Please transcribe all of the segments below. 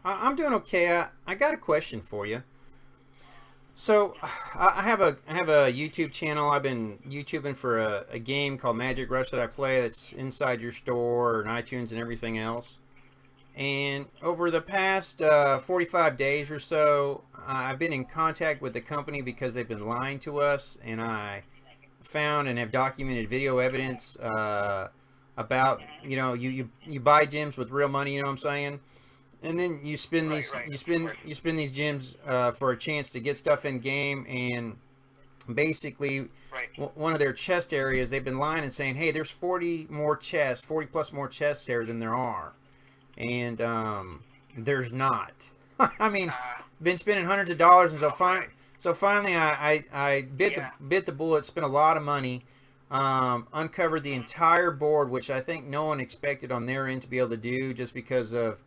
I'm doing okay. I got a question for you. So, I have a YouTube channel. I've been YouTubing for a game called Magic Rush that I play. That's inside your store and iTunes and everything else. And over the past 45 days or so, I've been in contact with the company because they've been lying to us, and I found and have documented video evidence about you buy gyms with real money. You know what I'm saying? And then you spend Right, these right, you of spend course. you spend these gems for a chance to get stuff in game, and basically Right. one of their chest areas they've been lying and saying, hey, there's 40 more chests, 40 plus more chests here than there are, and there's not. I mean, Uh, been spending hundreds of dollars, and okay. so finally I Yeah. bit the bullet, spent a lot of money, uncovered the Mm, entire board, which I think no one expected on their end to be able to do, just because of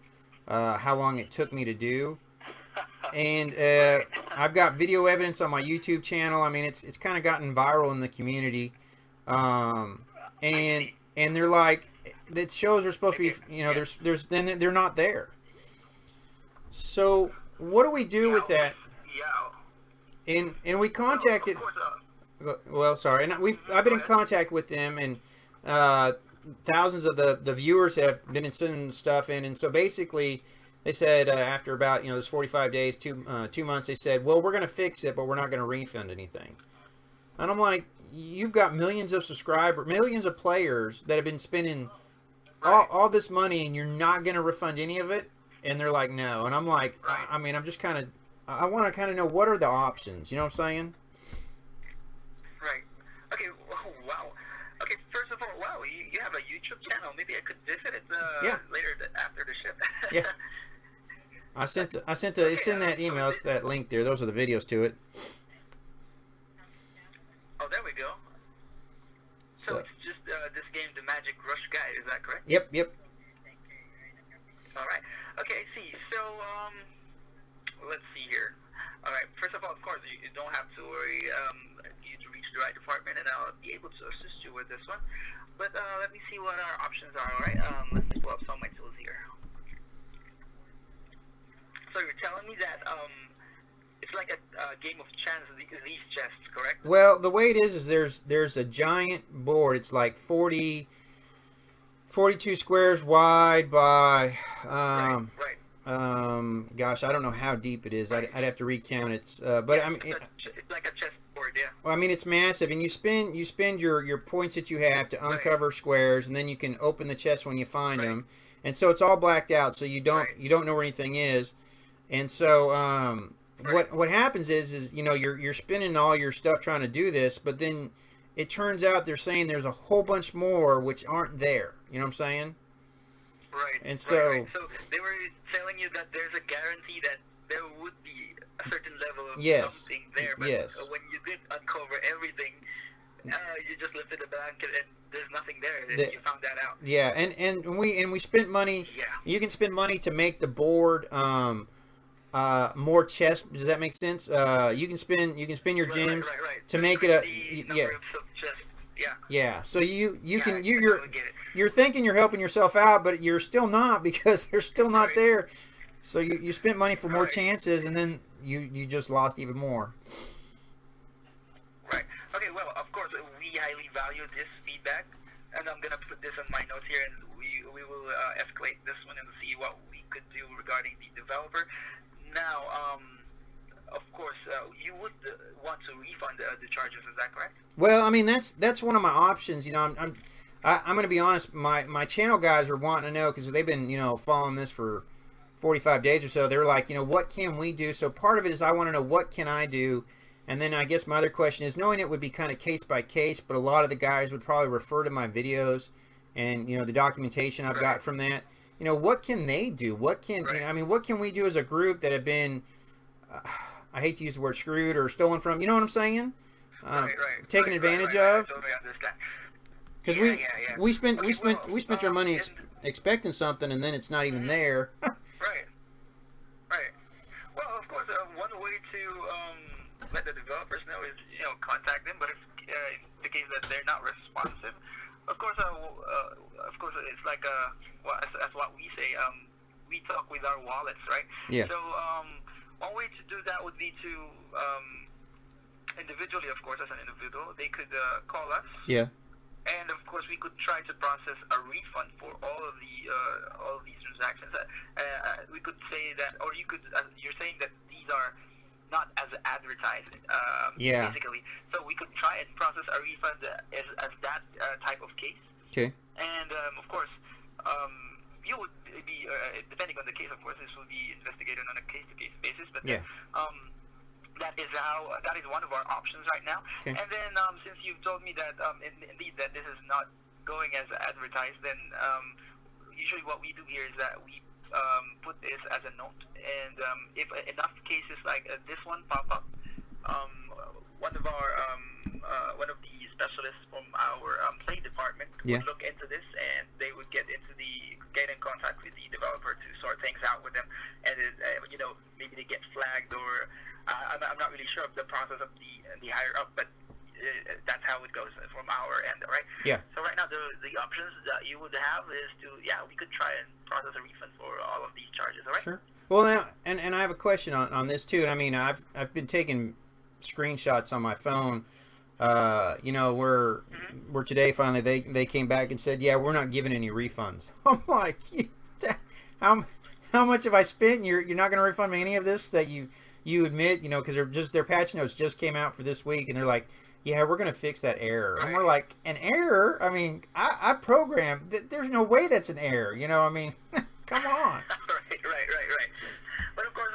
how long it took me to do. And right. I've got video evidence on my YouTube channel. I mean, it's kind of gotten viral in the community, um, I and see. and they're like, that shows are supposed to Okay. be, Yeah. there's then they're not there. So what do we do Yeah. with that? Yeah. And we Well, of contacted. course. Well, sorry, and I've been Go in ahead. contact with them, and uh, thousands of the viewers have been sending stuff in, and so basically, they said after about this 45 days, 2 months, they said, well, we're going to fix it, but we're not going to refund anything. And I'm like, you've got millions of subscribers, millions of players that have been spending Right. all this money, and you're not going to refund any of it. And they're like, no. And I'm like, Right. I mean, I'm just kind of, I want to kind of know what are the options. You know what I'm saying? Right. Okay. Wow. Okay. First of all, wow, you have a YouTube channel. Maybe I could visit it Yeah, later after the ship. yeah. I sent it's Okay. in that email. It's that link there. Those are the videos to it. Oh, there we go. So So, it's just this game, the Magic Rush Guide. Is that correct? yep, yep. All right. Okay. I see. So let's see here. All right. First of all, of course, you don't have to worry. You to reach the right department, and I'll be able to assist you with this one. But let me see what our options are. All right. Let's pull up some of my tools here. So you're telling me that it's like a game of chance these chests, correct? Well, the way it is there's a giant board. It's like 42 squares wide by Right. Right. gosh, I don't know how deep it is. Right. I'd have to recount it. But Yeah. I mean, It's like a chessboard. Yeah. well, I mean, it's massive, and you spend your points that you have to Right. uncover squares, and then you can open the chest when you find Right. them, and so it's all blacked out, so you don't Right. you don't know where anything is, and so Right. what happens is you're spending all your stuff trying to do this, but then it turns out they're saying there's a whole bunch more which aren't there. You know what I'm saying? Right, And right, right. so So they were telling you that there's a guarantee that there would be a certain level of yes, something there, but yes, when you did uncover everything, you just lifted the blanket and there's nothing there. And the, you found that out. yeah, and we spent money. Yeah. You can spend money to make the board more chest. Does that make sense? You can spend your Right, right, gems right, right. to To make it increase a the yeah, number of chests. Yeah. yeah. So you Yeah, can I totally get it. you're thinking you're helping yourself out, but you're still not because they're still not Right, there. So you spent money for more right, chances, and then you just lost even more. right. Okay, well, of course, we highly value this feedback, and I'm gonna put this in my notes here, and we will escalate this one and see what we could do regarding the developer. Now, of course, you would want to refund the charges. Is that correct? Well, I mean that's one of my options. I'm going to be honest. My channel guys are wanting to know because they've been following this for 45 days or so. They're like, what can we do? So part of it is I want to know what can I do, and then I guess my other question is knowing it would be kind of case by case, but a lot of the guys would probably refer to my videos and the documentation I've Right, got from that. What can they do? What can right, I mean? What can we do as a group that have been uh, I hate to use the word screwed or stolen from? You know what I'm saying? right, right, Taken right, right, advantage right, right. I of totally understand. because Yeah, yeah, yeah. we spent we Okay, well, spent we spent our money and expecting something and then it's not even mhm, there. right, right. Well, of course, one way to let the developers know is contact them. But if in the case that they're not responsive, of course, it's like well, as what we say. we talk with our wallets, right? Yeah. So one way to do that would be to individually, of course, as an individual, they could call us. Yeah. And of course, we could try to process a refund for all of these transactions. We could say that, or you could, you're saying that these are not as advertised, Yeah. basically. So we could try and process a refund as that type of case. Okay. And of course, you would be depending on the case. Of course, this will be investigated on a case-to-case basis. But Yeah. that is one of our options right now. Okay. And then since you've told me that indeed that this is not going as advertised, then usually what we do here is that we put this as a note, and if enough cases like this one pop up, one of the specialists from our play department Yeah. would look into this, and they would get in contact with the developer to sort things out with them, and maybe they get flagged, or I'm not really sure of the process of the higher up, but that's how it goes from our end, right? Yeah. So right now, the options that you would have is we could try and process a refund for all of these charges, all right? Sure. Well, now, and I have a question on this too. I mean, I've been taking screenshots on my phone. Where today finally they came back and said, yeah, we're not giving any refunds. I'm like, how much have I spent? You're not going to refund me any of this that you admit, because their patch notes just came out for this week, and they're like, yeah, we're going to fix that error. And we're like, an error? I mean, I programmed. There's no way that's an error. I mean, come on. Right. But of course,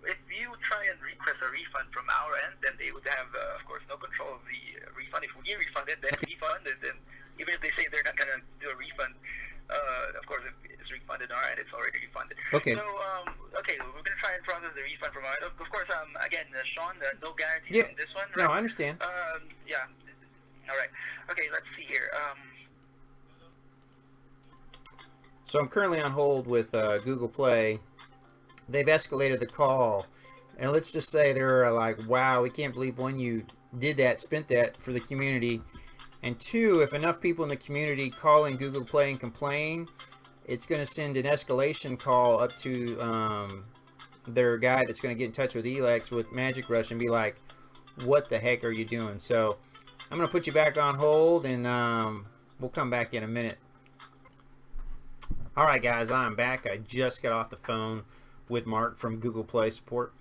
if you try and request a refund from our end, then they would have, of course, no control of the refund. If we refund it, then we refund it. Then even if they say they're not going to do a refund, of course, if it's refunded on our end, it's already refunded. Okay. So, we're going to try and process the refund from our end. Of course, again, Sean, no guarantees on this one, right? No, I understand. Yeah. All right. Okay, let's see here. So I'm currently on hold with Google Play. They've escalated the call, and let's just say they're like, wow, we can't believe, one, you did that, spent that for the community, and two, if enough people in the community call in Google Play and complain, it's going to send an escalation call up to their guy that's going to get in touch with Elex with Magic Rush and be like, what the heck are you doing? So I'm going to put you back on hold, and we'll come back in a minute. All right, guys, I'm back. I just got off the phone with Mark from Google Play support.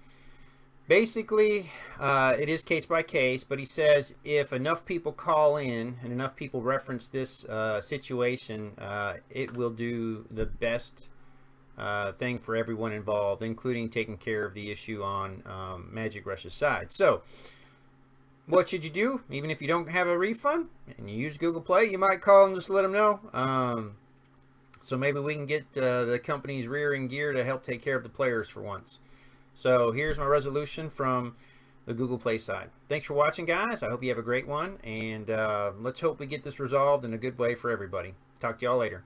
Basically, it is case by case, but he says if enough people call in and enough people reference this situation, it will do the best thing for everyone involved, including taking care of the issue on Magic Rush's side. So, what should you do? Even if you don't have a refund and you use Google Play, you might call and just let them know. So maybe we can get the company's rear in gear to help take care of the players for once. So here's my resolution from the Google Play side. Thanks for watching, guys. I hope you have a great one, and let's hope we get this resolved in a good way for everybody. Talk to y'all later.